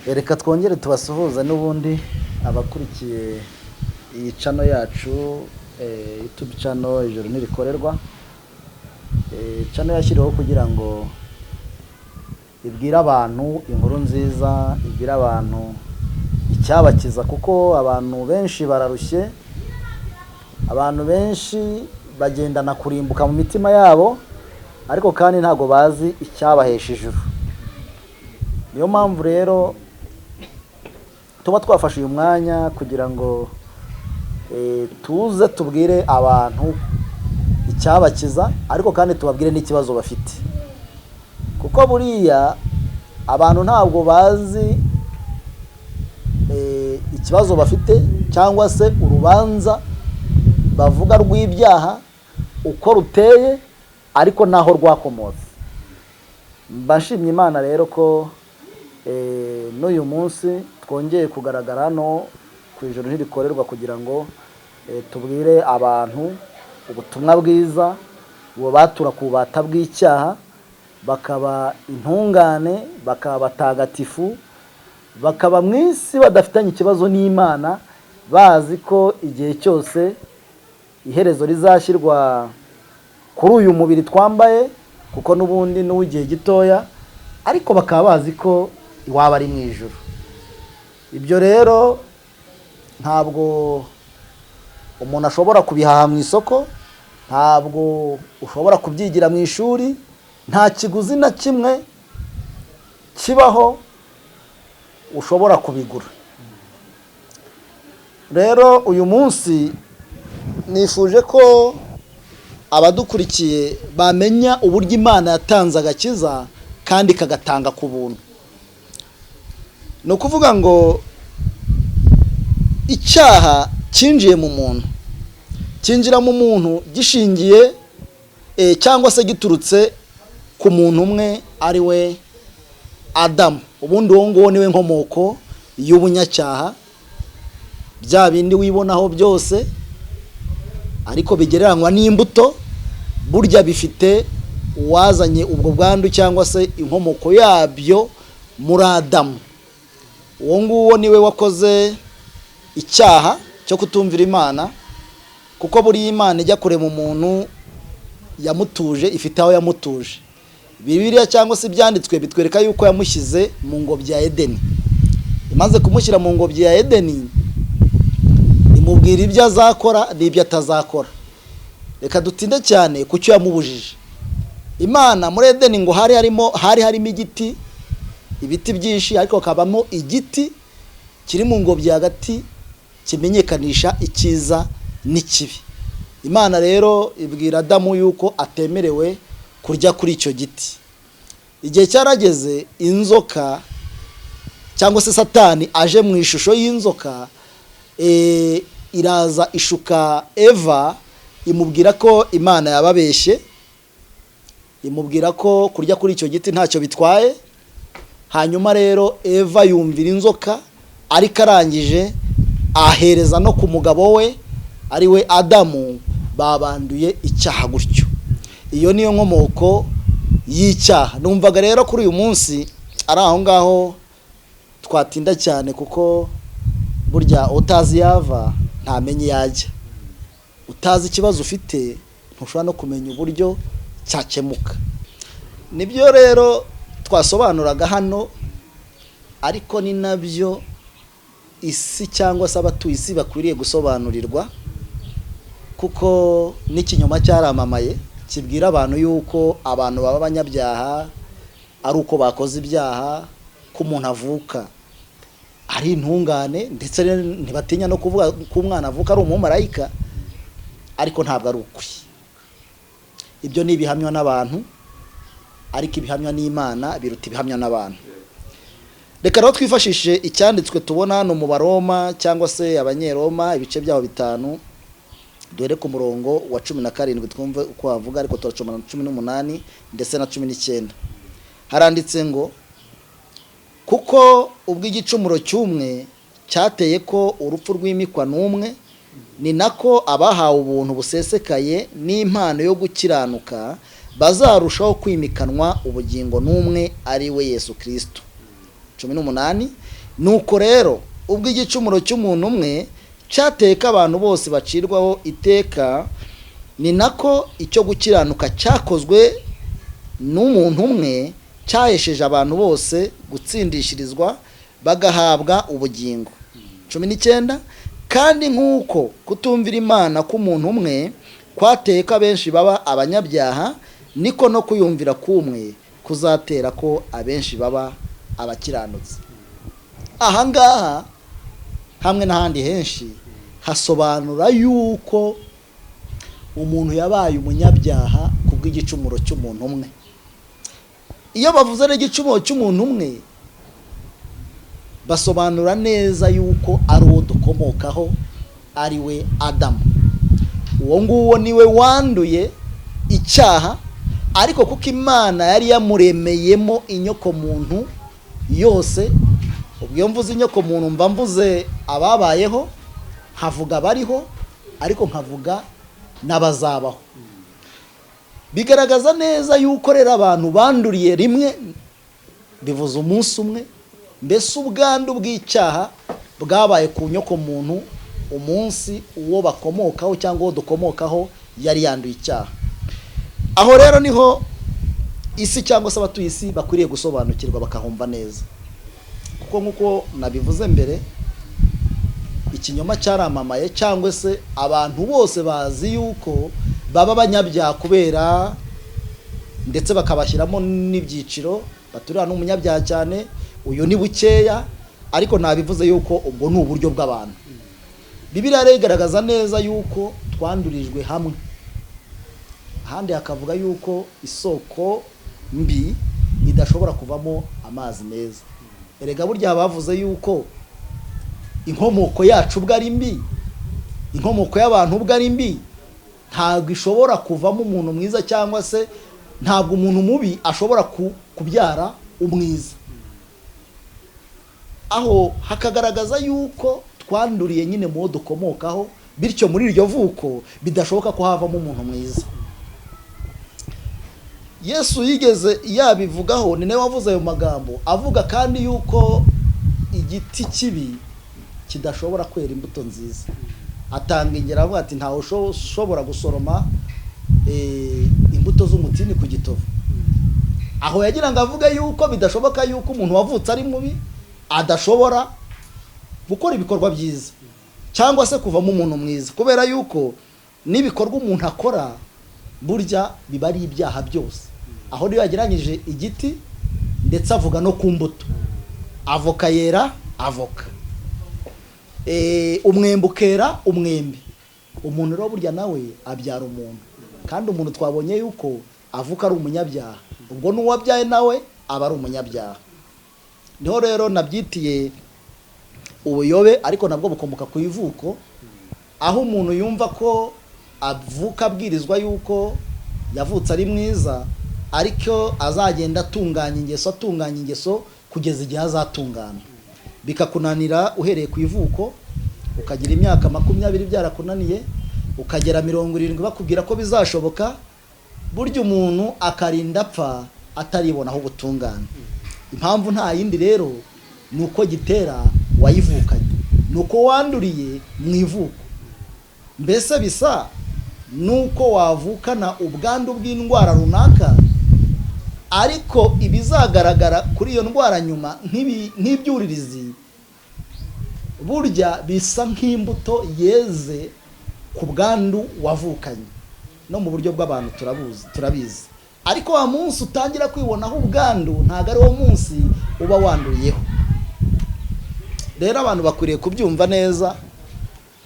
Reka twongere tubasuhuza n'ubundi abakurikiye iyi channel yacu, YouTube channel ijoro ntirikorerwa. Channel yashyiriweho kugira ngo ibwira abantu inkuru nziza, ibwira abantu icyabakiza, kuko abantu benshi bararushye, abantu benshi bagendana kurimbuka mu mitima yabo, ariko kandi ntago bazi icyabahesha ijuru. Niyo mpamvu rero tuba twafashe uyu mwanya kugira ngo tuze tubwire abantu icyabakiza, ariko kandi tubabwire n'ikibazo bafite, kuko buriya abantu ntabwo bazi ikibazo bafite cyangwa se urubanza bavuga rw'ibyaha uko ruteye, ariko naho rwakomotse. Mbashimye Imana rero ko n'uyu munsi twongeye kugaragara hano ku ijoro ntirikorerwa kugira ngo tubwire abantu ubutumwa bwiza, uwo batura ku bubata bw'icyaha, bakaba intungane, bakaba batagatifu, bakaba mu isi badafitanye ikibazo n'Imana, bazi ko igihe cyose iherezo rizashyirwa kuri uyu mubiri twambaye, kuko n'ubundi n'uw'igihe gitoya, ariko bakaba bazi ko iwaba ari mu ijuru. Ibyo rero ntabwo umuntu ashobora kubihaha mu isoko, ntabwo ushobora kubyigira mu ishuri, nta kiguzi na kimwe kibaho ushobora kubigura. Rero uyu munsi nifuje ko abadukurikiye bamenya uburyo Imana yatanze agakiza kandi kagatanga ku buntu. Ni ukuvuga ngo icyaha cyinjiye mu muntu, cyinjira mu muntu gishingiye cyangwa se giturutse ku muntu umwe, ari we Adamu. Ubundi uwo nguwo niwe nkomoko y'ubunyacyaha, bya bindi wibonaho byose ariko bigereranywa n'imbuto, burya bifite uwazanye ubwo bwandu cyangwa se inkomoko yabyo muri Adamu. Uwo nguwo niwe wakoze icyaha cyo kutumvira Imana, kuko buri Imana ijya kurema umuntu yamutuje, ifite aho yamutuje. Bibiliya cyangwa se ibyanditswe bitwereka yuko yamushyize mu ngobyi ya Edeni. Imaze kumushyira mu ngobyi ya Edeni, imubwira ibyo azakora n'ibyo atazakora. Reka dutinde cyane ku cyo yamubujije. Imana muri Edeni ngo hari harimo igiti, ibiti byinshi, ariko hakabamo igiti kiri mu ngobyi hagati kimenyekanisha icyiza n'ikibi. Imana rero ibwira Adamu yuko atemerewe kurya kuri icyo giti. Igihe cyarageze, inzoka cyangwa se Satani aje mu ishusho y'inzoka, iraza ishuka Eva, imubwira ko Imana yababeshye, imubwira ko kurya kuri icyo giti ntacyo bitwaye. Hanyuma rero Eva yumvira inzoka, ariko arangije ahereza no ku mugabo we, ari we Adamu, babanduye icyaha gutyo. Iyo niyo nkomoko y'icyaha. Numvaga rero kuri uyu munsi ari aho ngaho twatinda cyane, kuko burya utazi yava ntamenye yajya. Utazi ikibazo ufite ntushobora no kumenya uburyo cyakemuka. Nibyo rero twasobanuraga hano, ariko ni nabyo isi cyangwa se abatuye isi bakwiriye gusobanurirwa, kuko n'ikinyoma cyaramamaye kibwira abantu yuko abantu baba abanyabyaha ari uko bakoze ibyaha, ko umuntu avuka ari intungane, ndetse ntibatinya no kuvuga ko umwana avuka ari umumarayika, ariko ntabwo ari ukuri. Ibyo ni ibihamywa n'abantu, ariko ibihamywa n'Imana biruta ibihamywa n'abantu. Reka rero twifashishe icyanditswe tubona hano mu Baroma cyangwa se Abanyeroma, ibice byaho 5, duhere ku murongo wa 17 twumve uko havuga, ariko turacoma na 18 ndetse na 19. Haranditse ngo, kuko ubwo igicumuro cy'umwe cyateye ko urupfu rw'imikwa n'umwe, ni nako abahawe ubuntu busesekaye n'impano yo gukiranuka bazarushaho kwimikanwa ubugingo n'umwe, ari we Yesu Kristo. 18 nuko rero ubwo igicumuro cy'umuntu umwe cyateka abantu bose bacirwaho iteka, ni nako icyo gukiranuka cyakozwe n'umuntu umwe cyahesheje abantu bose gutsindishirizwa bagahabwa ubugingo. 19 kandi nk'uko kutumvira Imana k'umuntu umwe kwateka benshi baba abanyabyaha, niko no kuyumvira kumwe kuzatera ko abenshi baba abakiranutsi. Ahangaha hamwe n'ahandi henshi hasobanura yuko umuntu yabaye umunyabyaha kubw'igicumuro cy'umuntu umwe. Iyo bavuze n'igicumuro cy'umuntu umwe basobanura neza yuko ari uwo dukomokaho, ari we Adamu. Uwo nguwo niwe wanduye icyaha, ariko kuko Imana yari yamuremeyemo inyoko muntu yose. Ubwo mvuze inyoko muntu mba mvuze ababayeho, nkavuga bariho, ariko nkavuga n'abazabaho. Bigaragaza neza yuko rero abantu banduriye rimwe, bivuze umunsi umwe. Mbese ubwandu bw'icyaha bwabaye ku nyoko muntu umunsi uwo bakomokaho cyangwa uwo dukomokaho yari yanduye icyaha. Aho rero niho isi cyangwa se abatuye isi bakwiriye gusobanukirwa bakahumva neza, kuko nk'uko nabivuze mbere, ikinyoma cyaramamaye, cyangwa se abantu bose bazi yuko baba abanyabyaha kubera, ndetse bakabashyiramo n'ibyiciro, baturira n'umunyabyaha cyane, uyu ni bukeya, ariko nabivuze yuko ubwo ni uburyo bw'abantu. Bibiliya rero igaragaza neza yuko twandurijwe hamwe. Ahandi hakavuga yuko isoko mbi idashobora kuvamo amazi meza. Erega burya bavuze yuko inkomoko yacu ubwo ari mbi, inkomoko y'abantu ubwo ari mbi, ntabwo ishobora kuvamo umuntu mwiza, cyangwa se ntabwo umuntu mubi ashobora kubyara umwiza. Aho hakagaragaza yuko twanduriye nyine mu dukomokaho, bityo muri iryo vuko bidashoboka ko havamo umuntu mwiza. Yesu yigeze yabivugaho, ni nawe wavuze ayo magambo, avuga kandi yuko igiti kibi kidashobora kwera imbuto nziza. Atanga ingero avuga ati ntawe ushobora gusoroma imbuto z'umutini ku gitovu. Aho yagira ngo avuge yuko bidashoboka yuko umuntu wavutse ari mubi adashobora gukora ibikorwa byiza, cyangwa se kuvamo umuntu mwiza, kubera yuko n'ibikorwa umuntu akora burya biba ari ibyaha byose. Aho niyo yageranyije igiti, ndetse avuga no ku mbuto. Avoka yera avoka, umwembe ukera umwembe. Umuntu rero burya nawe abyara umuntu, kandi umuntu twabonye yuko avuka ari umunyabyaha, ubwo n'uwabyaye nawe aba ari umunyabyaha. Niho rero nabyitiye ubuyobe, ariko nabwo bukomoka ku ivuko, aho umuntu yumva ko avuka abwirizwa yuko yavutse ari mwiza, ariko azagenda atunganya ingeso kugeza igihe azatungana. Bikakunanira uhereye ku ivuko, ukagira imyaka 20 byarakunaniye, ukagera 70 bakubwira ko bizashoboka, burya umuntu akarinda apfa ataribonaho ubutungane. Impamvu nta yindi rero, nuko gitera wayivukanye, nuko wanduriye mu ivuko. Mbese bisa nuko wavukana ubwandu bw'indwara runaka, ariko ibizagaragara kuri iyo ndwara nyuma nk'ibyuririzi, burya bisa nk'imbuto yeze ku bwandu wavukanye. No mu buryo bw'abantu turabizi, ariko wa munsi utangira kwibonaho ubwandu, ntago ari wo munsi uba wanduriyeho. Rero abantu bakwiriye kubyumva neza,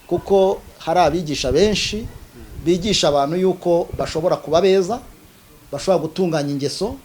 kuko hari abigisha benshi bigisha abantu yuko bashobora kuba beza, bashobora gutunganya ingeso,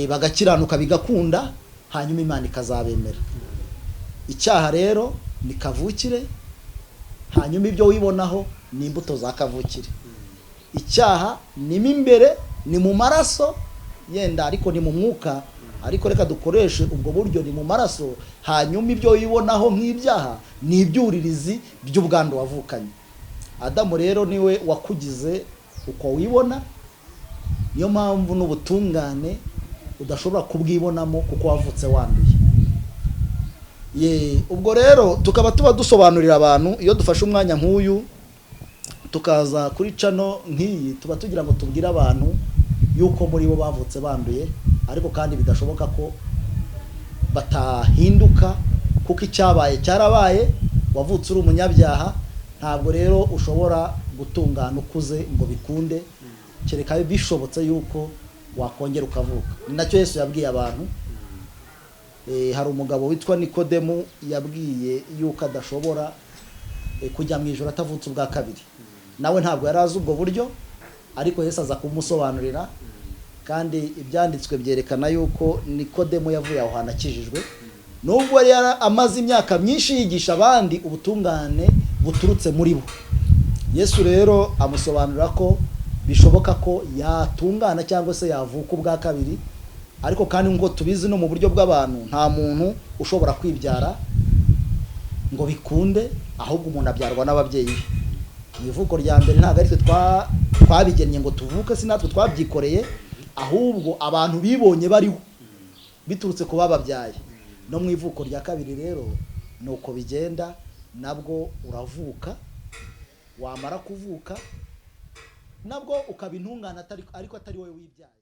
bagakiranuka bigakunda, hanyuma Imana ikazabemera. Icyaha rero ni kavukire, hanyuma ibyo wibonaho ni imbuto za kavukire. Icyaha ni imbere, ni mu maraso yenda, ariko ni mu mwuka, ariko reka dukoreshe ubwo buryo, ni mu maraso. Hanyuma ibyo wibonaho nk'ibyaha ni ibyuririzi by'ubwandu wavukanye. Adamu rero niwe wakugize uko wibona, niyo mpamvu n'ubutungane udashobora kubwibonamo kuko wavutse wanduye. ubwo rero tukaba tuba dusobanurira abantu iyo dufashe umwanya nk'uyu tukaza kuri cano nk'iyi, tuba tugira ngo tubwire abantu yuko muri bo bavutse banduye, ariko kandi bidashoboka ko batahinduka, kuko icyabaye cyarabaye, wavutse uri umunyabyaha, ntabwo rero ushobora gutungana ukuze ngo bikunde, kereka bishobotse yuko wakongera ukavuka. Ni nacyo Yesu yabwiye abantu. Hari umugabo witwa Nikodemu yabwiye yuko adashobora kujya mu ijoro atavutse ubwa kabiri. Nawe ntabwo yari azi ubwo buryo, ariko Yesu aza kumusobanurira, kandi ibyanditswe byerekana yuko Nikodemu yavuye aho hantu akijijwe, nubwo yari amaze imyaka myinshi yigisha abandi ubutungane buturutse muri bo. Yesu rero amusobanurira ko bishoboka ko yatungana cyangwa se yavuka ubwa kabiri, ariko kandi ngo tubizi no mu buryo bw'abantu nta muntu ushobora kwibyara ngo bikunde, ahubwo umuntu abyarwa n'ababyeyi be. Ivuko rya mbere ntabwo ari twe twabigennye ngo tuvuke, si natwe twabyikoreye, ahubwo abantu bibonye bariho biturutse ku bababyaye. No mu ivuko rya kabiri rero nuko bigenda, nabwo uravuka, wamara kuvuka nabwo ukaba intungane ariko atari wowe wibyaye.